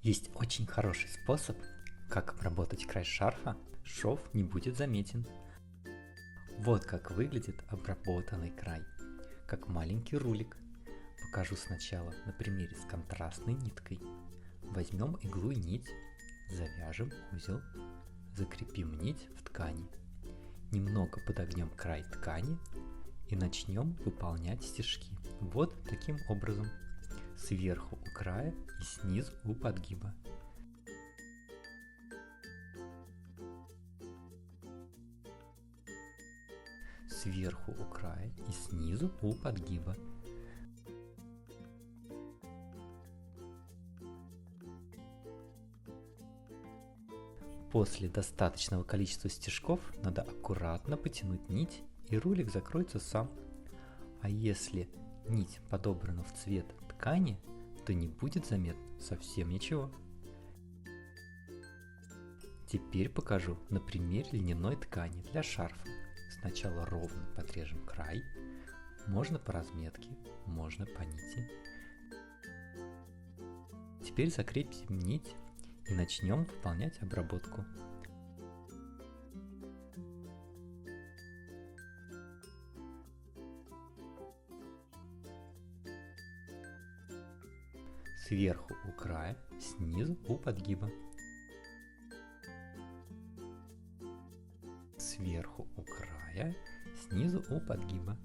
Есть очень хороший способ, как обработать край шарфа, шов не будет заметен. Вот как выглядит обработанный край, как маленький рулик. Покажу сначала на примере с контрастной ниткой. Возьмем иглу и нить, завяжем узел, закрепим нить в ткани. Немного подогнем край ткани и начнем выполнять стежки. Вот таким образом. Сверху у края и снизу у подгиба. Сверху у края и снизу у подгиба. После достаточного количества стежков надо аккуратно потянуть нить, и рулик закроется сам. А если нить подобрана в цвет ткани, то не будет заметно совсем ничего. Теперь покажу на примере льняной ткани для шарфа. Сначала ровно подрежем край, можно по разметке, можно по нити. Теперь закрепим нить и начнем выполнять обработку. Сверху у края, снизу у подгиба. Сверху у края, снизу у подгиба.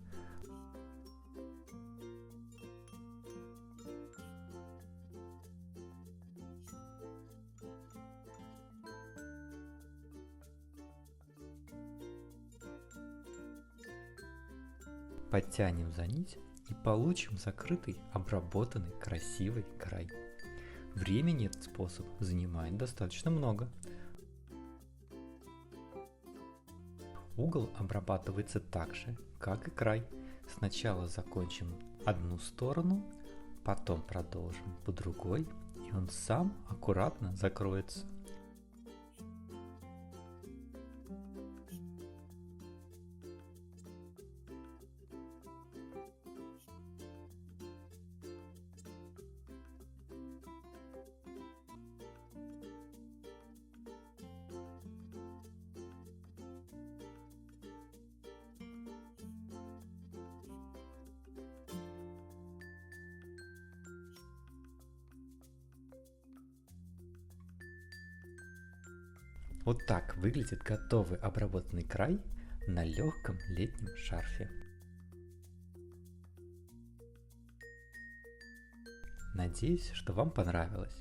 Подтянем за нить и получим закрытый, обработанный, красивый край. Времени этот способ занимает достаточно много. Угол обрабатывается так же, как и край. Сначала закончим одну сторону, потом продолжим по другой, и он сам аккуратно закроется. Вот так выглядит готовый обработанный край на легком летнем шарфе. Надеюсь, что вам понравилось.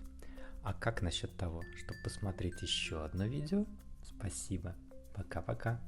А как насчет того, чтобы посмотреть еще одно видео? Спасибо. Пока-пока.